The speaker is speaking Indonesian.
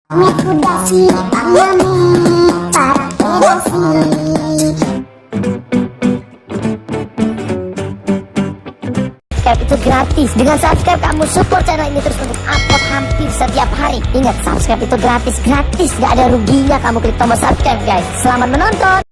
Medasi, amame, parkedasi. Subscribe itu gratis. Dengan subscribe kamu support channel ini terus untuk upload hampir setiap hari. Ingat, subscribe itu gratis, gak ada ruginya kamu klik tombol subscribe guys. Selamat menonton.